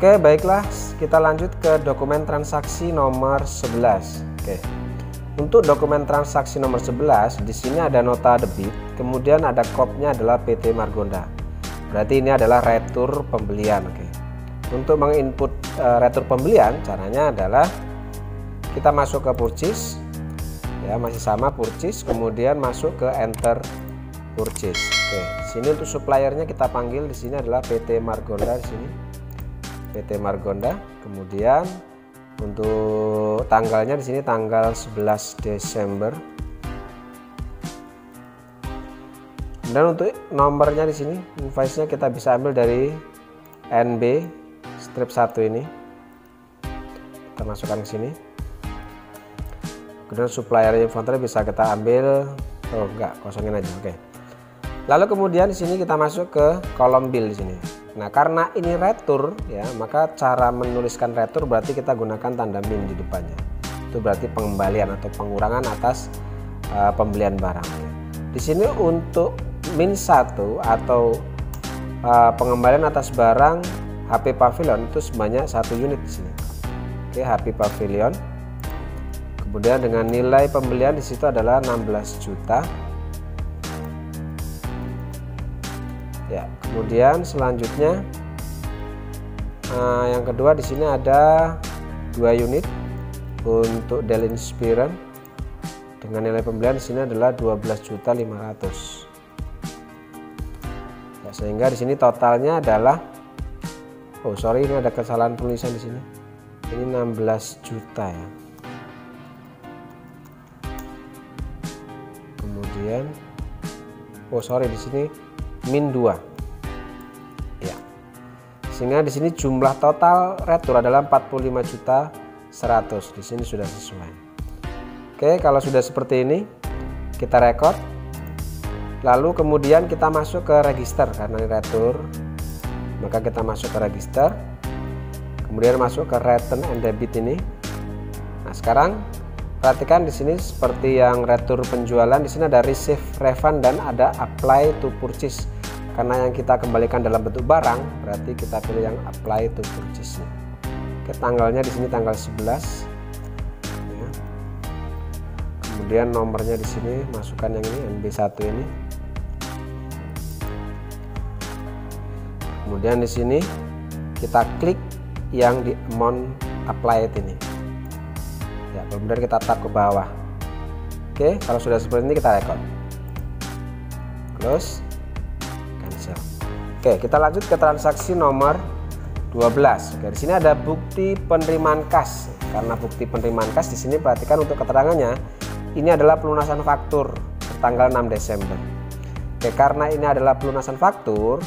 Oke, baiklah, kita lanjut ke dokumen transaksi nomor 11. Oke. Untuk dokumen transaksi nomor 11, di sini ada nota debit, kemudian ada kopnya adalah PT Margonda. Berarti ini adalah retur pembelian. Oke. Untuk menginput retur pembelian, caranya adalah kita masuk ke purchase. Ya, masih sama purchase, kemudian masuk ke enter purchase. Oke, sini untuk suppliernya kita panggil di sini adalah PT Margonda di sini. PT Margonda. Kemudian untuk tanggalnya di sini tanggal 11 Desember. Dan untuk nomornya di sini invoice-nya kita bisa ambil dari NB strip 1 ini. Kita masukkan ke sini. Kemudian supplier inventory bisa kita ambil, oh enggak, kosongin aja. Oke. Lalu kemudian di sini kita masuk ke kolom bill di sini. Nah, karena ini retur ya, maka cara menuliskan retur berarti kita gunakan tanda min di depannya. Itu berarti pengembalian atau pengurangan atas pembelian barang. Di sini untuk min 1 atau pengembalian atas barang HP Pavilion itu sebanyak 1 unit di sini. Oke, HP Pavilion. Kemudian dengan nilai pembelian di situ adalah 16 juta. Ya, kemudian selanjutnya yang kedua di sini ada 2 unit untuk Dell Inspiron dengan nilai pembelian di sini adalah 12.500.000. Ya, sehingga di sini totalnya adalah ini ada kesalahan penulisan di sini. Ini 16 juta ya. Kemudian di sini min 2 ya, sehingga di sini jumlah total retur adalah 45.100.000. Di sini sudah sesuai. Oke, kalau sudah seperti ini kita record, lalu kemudian kita masuk ke register. Karena ini retur maka kita masuk ke register, kemudian masuk ke return and debit ini. Nah, sekarang perhatikan di sini seperti yang retur penjualan, di sini ada receive, refund, dan ada apply to purchase. Karena yang kita kembalikan dalam bentuk barang, berarti kita pilih yang apply to purchase. Oke, tanggalnya di sini tanggal 11. Ya. Kemudian nomornya di sini masukkan yang ini NB1 ini. Kemudian di sini kita klik yang di amount applied ini. Ya, kemudian kita tap ke bawah. Oke, kalau sudah seperti ini kita record. Close, cancel. Oke, kita lanjut ke transaksi nomor 12. Oke, di sini ada bukti penerimaan kas. Karena bukti penerimaan kas di sini perhatikan untuk keterangannya, ini adalah pelunasan faktur tanggal 6 Desember. Oke, karena ini adalah pelunasan faktur,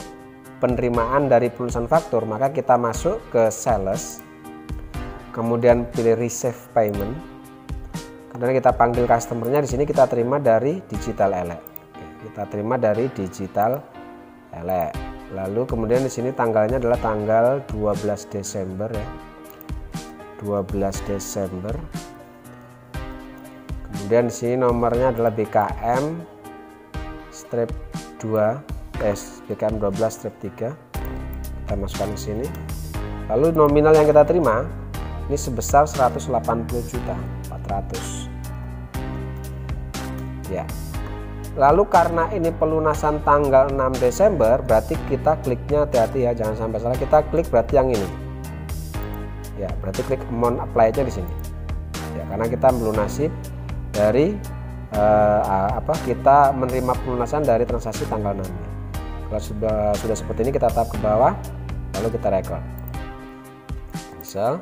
penerimaan dari pelunasan faktur, maka kita masuk ke sales. Kemudian pilih receive payment. Kemudian kita panggil customernya, di sini kita terima dari Digital Ele. Kita terima dari Digital Ele. Lalu kemudian di sini tanggalnya adalah tanggal 12 Desember ya. 12 Desember. Kemudian di sini nomornya adalah BKM strip 2 BKM 12 strip 3. Kita masukkan ke sini. Lalu nominal yang kita terima ini sebesar 180.400.000 ya. Lalu karena ini pelunasan tanggal 6 Desember, berarti kita kliknya hati-hati ya, jangan sampai salah. Kita klik berarti yang ini ya, berarti klik amount apply-nya di sini ya, karena kita melunasi dari kita menerima pelunasan dari transaksi tanggal 6 ya. Kalau sudah seperti ini kita tap ke bawah, lalu kita record. Cancel.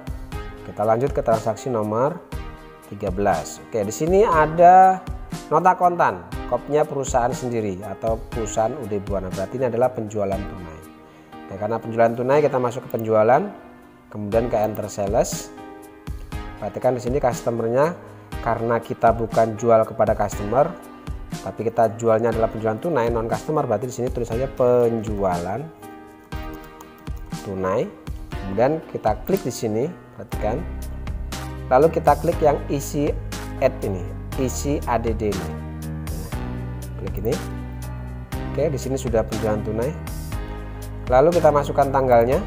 Kita lanjut ke transaksi nomor 13. Oke, di sini ada nota kontan, kopnya perusahaan sendiri atau perusahaan UD Buana. Berarti ini adalah penjualan tunai. Nah, karena penjualan tunai kita masuk ke penjualan, kemudian ke enter sales. Perhatikan di sini customernya, karena kita bukan jual kepada customer, tapi kita jualnya adalah penjualan tunai non customer, berarti di sini tulis saja penjualan tunai. Kemudian kita klik di sini, perhatikan. Lalu kita klik yang isi add ini, isi ADD ini. Nah, klik ini. Oke, di sini sudah penjualan tunai. Lalu kita masukkan tanggalnya.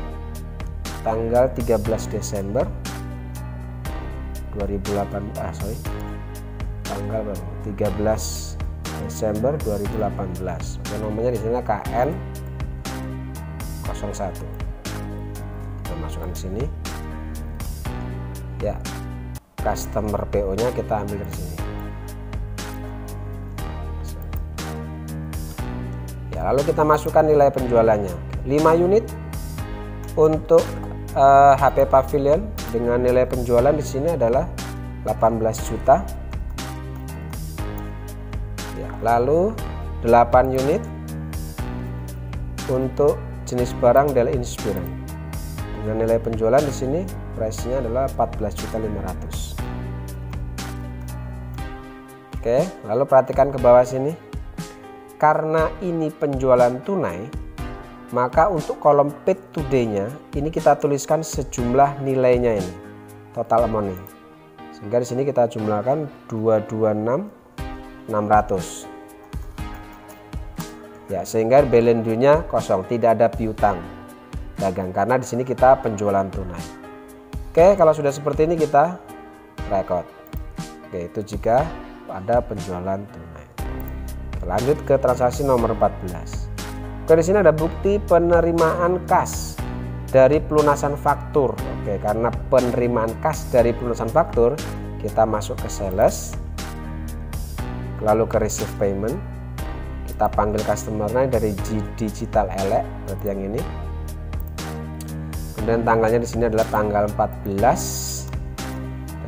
tanggal 13 Desember 13 Desember 2018. Nomornya di sini KN 01. Kita masukkan ke sini. Ya, customer PO-nya kita ambil dari sini. Ya, lalu kita masukkan nilai penjualannya. 5 unit untuk HP Pavilion dengan nilai penjualan di sini adalah 18 juta. Ya, lalu 8 unit untuk jenis barang Dell Inspiron dengan nilai penjualan di sini price-nya adalah 14.500.000. Oke, lalu perhatikan ke bawah sini. Karena ini penjualan tunai, maka untuk kolom paid today-nya ini kita tuliskan sejumlah nilainya ini, total amount ini. Sehingga di sini kita jumlahkan 226.600. Ya, sehingga balance due-nya kosong, tidak ada piutang dagang karena di sini kita penjualan tunai. Oke, kalau sudah seperti ini kita record. Oke, itu jika ada penjualan tunai. Lanjut ke transaksi nomor 14. Oke, di sini ada bukti penerimaan kas dari pelunasan faktur. Oke, karena penerimaan kas dari pelunasan faktur, kita masuk ke sales, lalu ke receive payment. Kita panggil customer-nya dari digital elek, berarti yang ini. Kemudian tanggalnya di sini adalah tanggal 14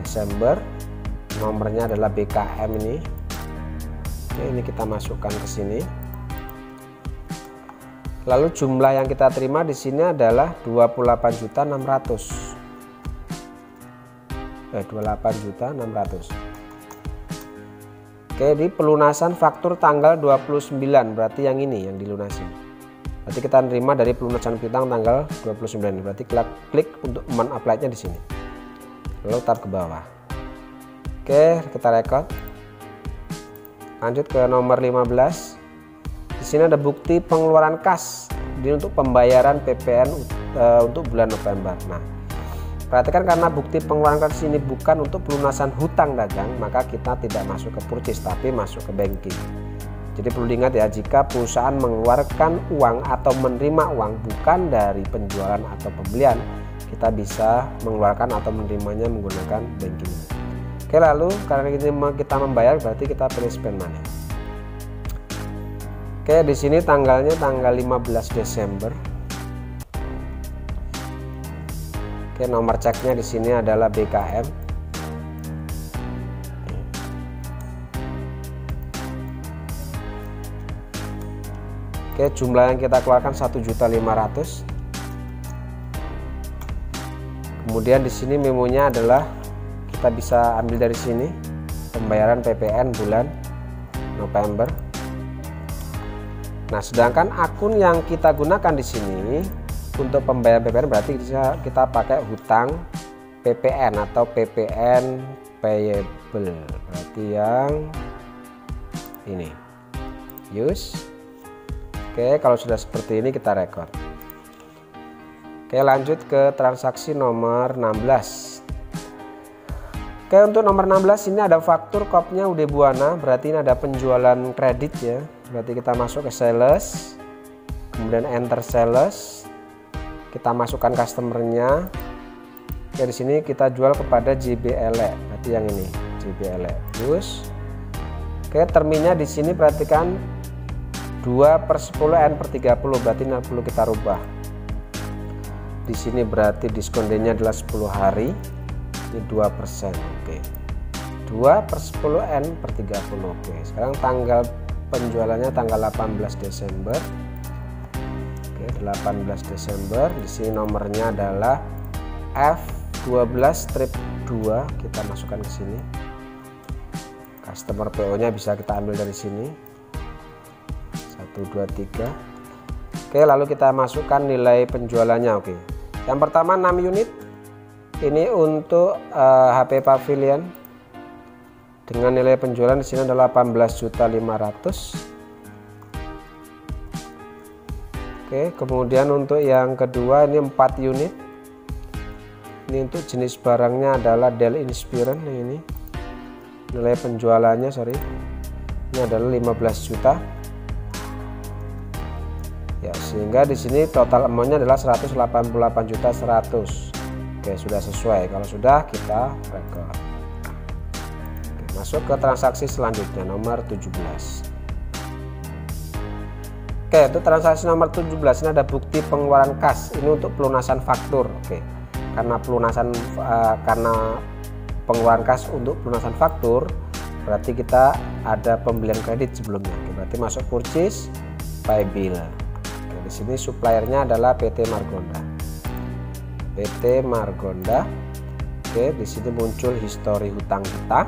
Desember. Nomornya adalah BKM ini. Oke, ini kita masukkan ke sini. Lalu jumlah yang kita terima di sini adalah 28.600.000. 28.600.000. Oke, di pelunasan faktur tanggal 29, berarti yang ini yang dilunasi. Berarti kita terima dari pelunasan piutang tanggal 29. Berarti klik untuk men-apply-nya di sini. Lalu taruh ke bawah. Oke, kita record. Lanjut ke nomor 15. Di sini ada bukti pengeluaran kas ini untuk pembayaran PPN untuk bulan November. Nah, perhatikan karena bukti pengeluaran kas ini bukan untuk pelunasan hutang dagang, maka kita tidak masuk ke purchase tapi masuk ke banking. Jadi perlu diingat ya, jika perusahaan mengeluarkan uang atau menerima uang bukan dari penjualan atau pembelian, kita bisa mengeluarkan atau menerimanya menggunakan banking. Oke, lalu karena kita membayar berarti kita pilih spend money. Oke, di sini tanggalnya tanggal 15 Desember. Oke, nomor ceknya di sini adalah BKM. Oke, jumlah yang kita keluarkan 1.500.000. Kemudian di sini memonya adalah kita bisa ambil dari sini pembayaran PPN bulan November. Nah, sedangkan akun yang kita gunakan di sini untuk pembayaran PPN berarti kita pakai hutang PPN atau PPN payable. Berarti yang ini. Use. Oke, kalau sudah seperti ini kita record. Oke, lanjut ke transaksi nomor 16. Oke, untuk nomor 16 ini ada faktur kopnya UD Buana, berarti ini ada penjualan kredit ya. Berarti kita masuk ke sales, kemudian enter sales, kita masukkan customernya. Oke, di sini kita jual kepada JBL, berarti yang ini JBL. Terus, oke, terminnya di sini perhatikan 2/10 N/30, berarti ini perlu kita rubah. Di sini berarti diskonnya adalah 10 hari. Ini 2%. Oke, 2/10 N/30. Oke, sekarang tanggal penjualannya tanggal 18 Desember. Oke, 18 Desember. Di sini nomornya adalah F12-2. Kita masukkan ke sini. Customer PO-nya bisa kita ambil dari sini. 1, 2, 3. Oke, lalu kita masukkan nilai penjualannya. Oke, yang pertama 6 unit. Ini untuk HP Pavilion dengan nilai penjualan di sini adalah 18.500.000. Oke, kemudian untuk yang kedua ini 4 unit Ini untuk jenis barangnya adalah Dell Inspiron. Ini nilai penjualannya ini adalah 15 juta ya, sehingga di sini total amountnya adalah 188.100.000. Oke, sudah sesuai. Kalau sudah, kita record. Oke, masuk ke transaksi selanjutnya nomor 17. Oke, untuk transaksi nomor 17 ini ada bukti pengeluaran kas. Ini untuk pelunasan faktur. Oke, karena pengeluaran kas untuk pelunasan faktur, berarti kita ada pembelian kredit sebelumnya. Oke, berarti masuk purchase, pay bill. Oke, di sini suppliernya adalah PT Margonda. PT Margonda. Oke, di sini muncul histori hutang kita.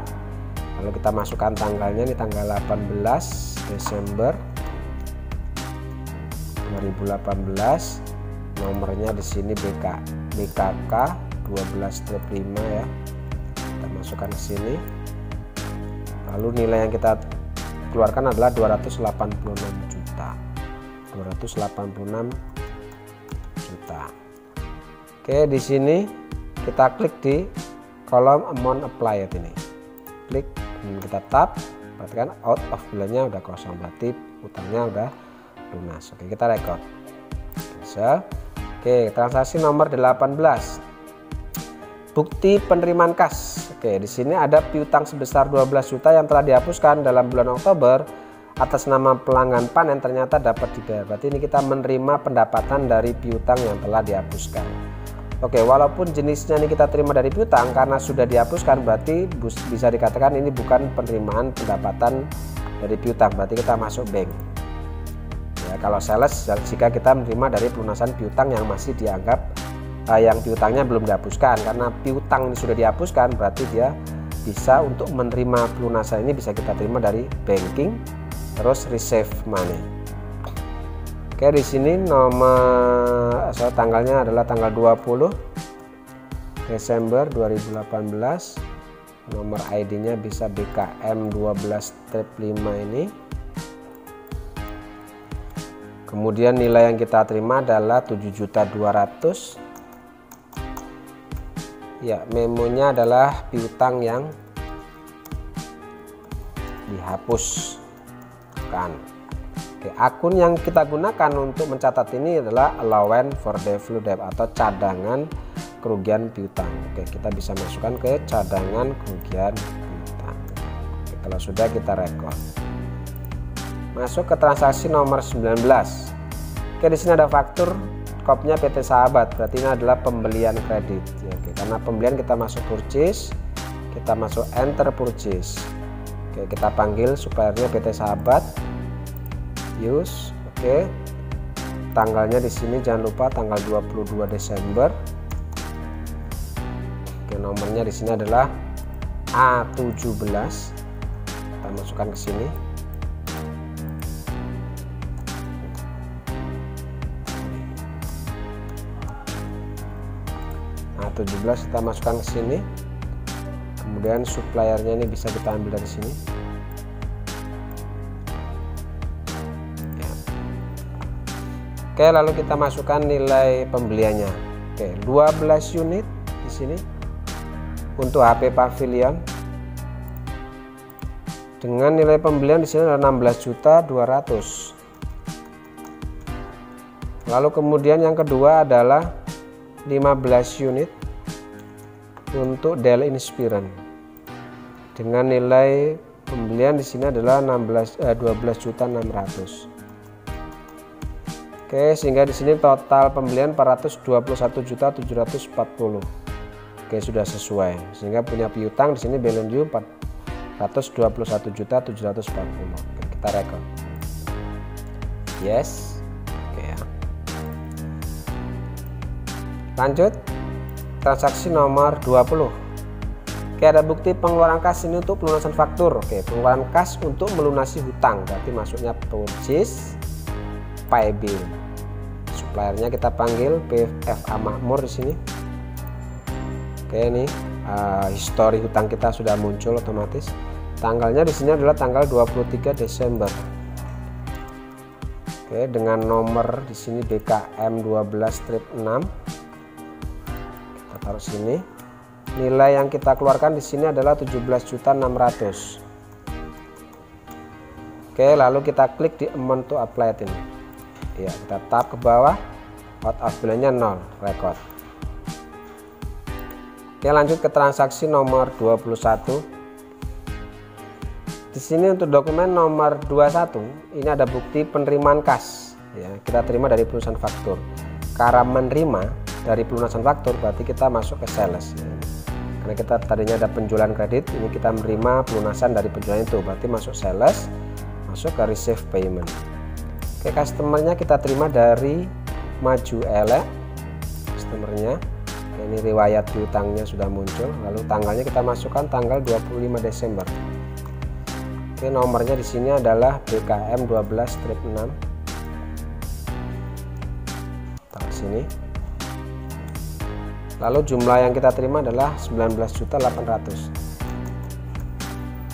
Lalu kita masukkan tanggalnya, ini tanggal 18 Desember 2018. Nomornya di sini BKK 12-5 ya. Kita masukkan ke sini. Lalu nilai yang kita keluarkan adalah 286 juta. 286 juta. Oke, di sini kita klik di kolom amount applied ini. Klik dan kita tap. Perhatikan out of bill-nya udah kosong, berarti utangnya udah lunas. Oke, kita record. Bisa. Oke, transaksi nomor 18. Bukti penerimaan kas. Oke, di sini ada piutang sebesar 12 juta yang telah dihapuskan dalam bulan Oktober atas nama pelanggan panen ternyata dapat dibayar. Berarti ini kita menerima pendapatan dari piutang yang telah dihapuskan. Oke, walaupun jenisnya ini kita terima dari piutang, karena sudah dihapuskan berarti bisa dikatakan ini bukan penerimaan pendapatan dari piutang, berarti kita masuk bank. Ya, kalau sales jika kita menerima dari pelunasan piutang yang masih dianggap yang piutangnya belum dihapuskan, karena piutang ini sudah dihapuskan berarti dia bisa untuk menerima pelunasan ini bisa kita terima dari banking terus receive money. Oke, di sini tanggalnya adalah tanggal 20 Desember 2018. Nomor ID-nya bisa BKM 12-5 ini. Kemudian nilai yang kita terima adalah 7.200.000. Ya, memonya adalah piutang yang dihapuskan. Oke, akun yang kita gunakan untuk mencatat ini adalah allowance for deferred debt atau cadangan kerugian piutang. Oke, kita bisa masukkan ke cadangan kerugian piutang. Oke, kalau sudah kita record. Masuk ke transaksi nomor 19. Oke, di sini ada faktur kopnya PT Sahabat, berarti ini adalah pembelian kredit. Ya, oke, karena pembelian kita masuk purchase, kita masuk enter purchase. Oke, kita panggil suppliernya PT Sahabat. Use. Oke. Tanggalnya di sini jangan lupa tanggal 22 Desember. Oke, nomornya di sini adalah A17. Kita masukkan ke sini. A17 kita masukkan ke sini. Kemudian suppliernya ini bisa kita ambil dari sini. Ya. Oke, lalu kita masukkan nilai pembeliannya. Oke, 12 unit di sini untuk HP Pavilion. Dengan nilai pembelian di sini adalah 16.200.000. Lalu kemudian yang kedua adalah 15 unit untuk Dell Inspiron dengan nilai pembelian di sini adalah 12.600.000. Oke, sehingga di sini total pembelian 421.740.000. Oke, sudah sesuai. Sehingga punya piutang di sini balance due 421.740.000. Oke, kita record. Yes. Oke ya. Lanjut. Transaksi nomor 20. Oke, ada bukti pengeluaran kas ini untuk pelunasan faktur. Oke, pengeluaran kas untuk melunasi hutang, berarti masuknya purchase, pay bill. Suppliernya kita panggil PFA Makmur di sini. Oke, ini histori hutang kita sudah muncul otomatis. Tanggalnya di sini adalah tanggal 23 Desember. Oke, dengan nomor di sini BKM 12-6. Kita taruh sini. Nilai yang kita keluarkan di sini adalah 17.600.000. Oke, lalu kita klik di amount to apply ini. Ya, kita tap ke bawah, out of balance-nya 0, record. Oke, lanjut ke transaksi nomor 21. Di sini untuk dokumen nomor 21, ini ada bukti penerimaan kas. Ya, kita terima dari pelunasan faktur. Karena menerima dari pelunasan faktur, berarti kita masuk ke sales. Ya. Karena kita tadinya ada penjualan kredit, ini kita menerima pelunasan dari penjualan itu, berarti masuk sales, masuk ke receive payment. Oke, customernya kita terima dari Maju Elek, customernya. Oke, ini riwayat piutangnya sudah muncul, lalu tanggalnya kita masukkan tanggal 25 Desember. Oke, nomornya di sini adalah BKM 12-6. Taruh sini. Lalu jumlah yang kita terima adalah 19.800.000.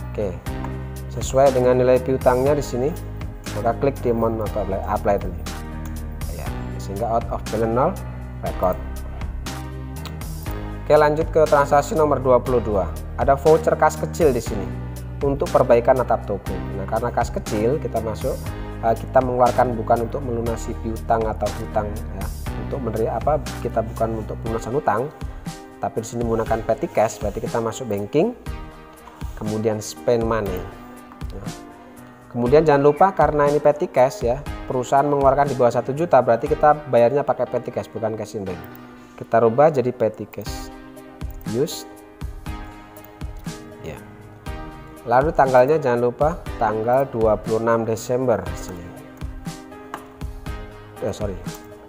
Oke, sesuai dengan nilai piutangnya di sini, maka klik di amount atau apply tadi. Ya, sehingga out of balance 0, record. Oke, lanjut ke transaksi nomor 22. Ada voucher kas kecil di sini untuk perbaikan atap toko. Nah, karena kas kecil kita mengeluarkan bukan untuk melunasi piutang atau hutang ya. Untuk menerima kita bukan untuk pelunasan hutang, tapi di sini menggunakan petty cash, berarti kita masuk banking, kemudian spend money. Nah, kemudian jangan lupa karena ini petty cash ya, perusahaan mengeluarkan di bawah 1 juta, berarti kita bayarnya pakai petty cash bukan cash in bank. Kita rubah jadi petty cash. Use. Ya. Lalu tanggalnya jangan lupa tanggal 26 Desember di sini.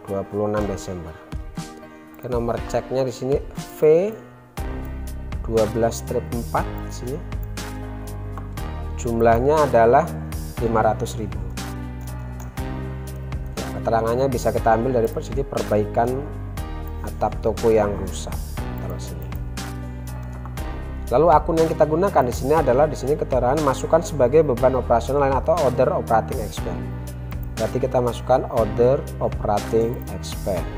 26 Desember. Oke, nomor ceknya di sini V12-4 di sini. Jumlahnya adalah 500.000. Ya, keterangannya bisa kita ambil dari sini perbaikan atap toko yang rusak. Taruh sini. Lalu akun yang kita gunakan di sini adalah di sini keterangan masukkan sebagai beban operasional lain atau other operating expense. Berarti kita masukkan other operating expense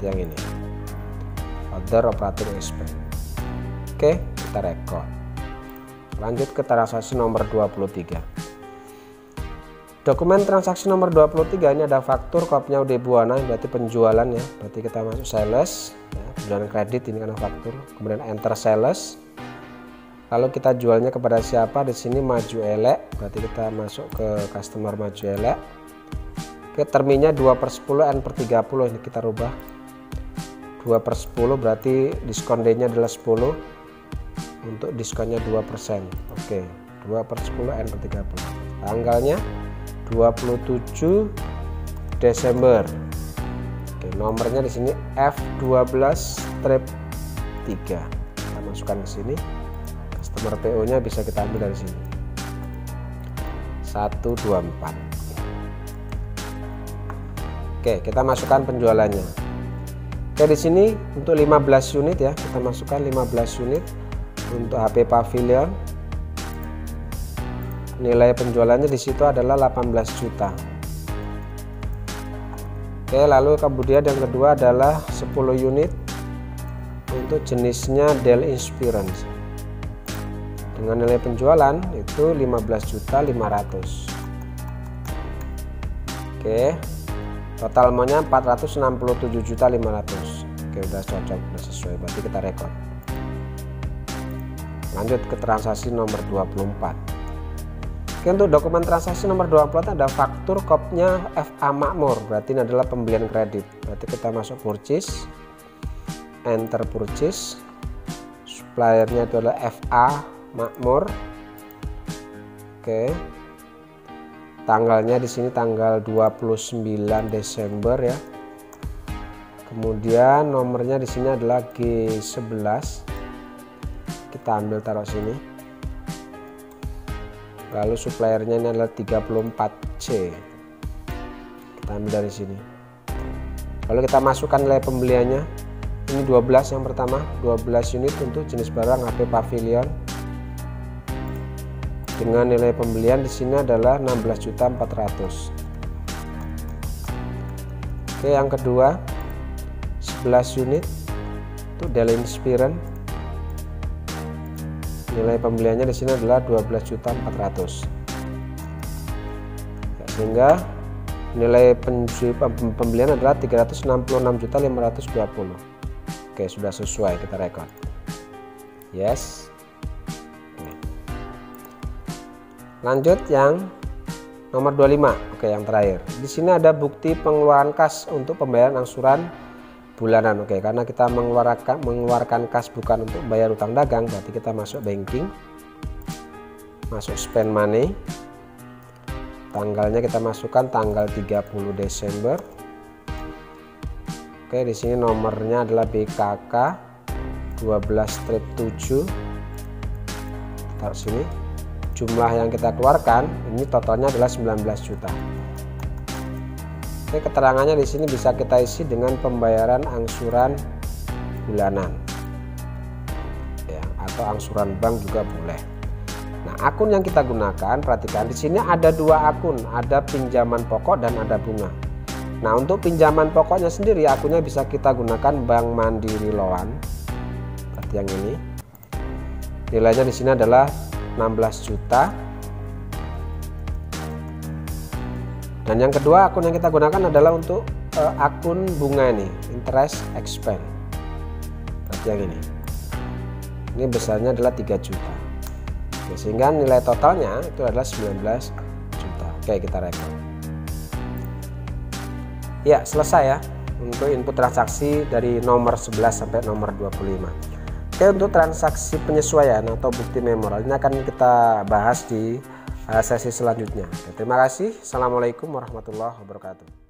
yang ini, other operating expense. Oke, kita record. Lanjut ke transaksi nomor 23. Dokumen transaksi nomor 23 ini ada faktur kopnya Ude Buana, berarti penjualan ya. Berarti kita masuk sales ya, penjualan kredit ini karena faktur. Kemudian enter sales. Lalu kita jualnya kepada siapa? Di sini Maju Elek, berarti kita masuk ke customer Maju Elek. Oke, terminnya 2/10 N/30 ini kita rubah 2/10, berarti diskon D-nya adalah 10, untuk diskonnya 2%. Oke, 2/10 N/30. Tanggalnya 27 Desember. Oke, nomornya di sini F12-3. Kita masukkan ke sini. Customer PO-nya bisa kita ambil dari sini. 124. Oke, kita masukkan penjualannya. Oke, di sini untuk 15 unit ya, kita masukkan 15 unit untuk HP Pavilion. Nilai penjualannya di situ adalah 18 juta. Oke, lalu kemudian yang kedua adalah 10 unit untuk jenisnya Dell Inspirance. Dengan nilai penjualan itu 15.500.000. Oke. Total maunya 467.500.000. Oke, udah cocok, udah sesuai, berarti kita rekod. Lanjut ke transaksi nomor 24. Oke, untuk dokumen transaksi nomor 24 ada faktur kopnya FA Makmur, berarti ini adalah pembelian kredit. Berarti kita masuk purchase, enter purchase, suppliernya itu adalah FA Makmur. Oke. Tanggalnya di sini tanggal 29 Desember ya. Kemudian nomornya di sini adalah G11. Kita ambil taruh sini. Lalu suppliernya ini adalah 34C. Kita ambil dari sini. Lalu kita masukkan nilai pembeliannya. Ini 12 yang pertama, 12 unit untuk jenis barang HP Pavilion. Dengan nilai pembelian di sini adalah 16.400.000. Oke, yang kedua 11 unit Untuk Dell Inspiron nilai pembeliannya di sini adalah 12.400.000. Ya, sehingga nilai pembelian adalah 366.520.000. Oke, sudah sesuai, kita record. Yes. Lanjut yang nomor 25. Oke, yang terakhir. Di sini ada bukti pengeluaran kas untuk pembayaran angsuran bulanan. Oke, karena kita mengeluarkan kas bukan untuk bayar utang dagang, berarti kita masuk banking, masuk spend money. Tanggalnya kita masukkan tanggal 30 Desember. Oke, di sini nomornya adalah BKK 12-7. Taruh sini. Jumlah yang kita keluarkan ini totalnya adalah 19 juta. Oke, keterangannya di sini bisa kita isi dengan pembayaran angsuran bulanan, ya, atau angsuran bank juga boleh. Nah, akun yang kita gunakan, perhatikan di sini ada dua akun, ada pinjaman pokok dan ada bunga. Nah, untuk pinjaman pokoknya sendiri akunnya bisa kita gunakan Bank Mandiri Loan. Seperti yang ini. Nilainya di sini adalah 16 juta. Dan yang kedua akun yang kita gunakan adalah untuk akun bunga ini, interest expense. Seperti yang ini. Ini besarnya adalah 3 juta. Oke, sehingga nilai totalnya itu adalah 19 juta. Oke, kita rekod. Ya, selesai ya untuk input transaksi dari nomor 11 sampai nomor 25. Oke, untuk transaksi penyesuaian atau bukti memorial ini akan kita bahas di sesi selanjutnya. Oke, terima kasih. Assalamualaikum warahmatullahi wabarakatuh.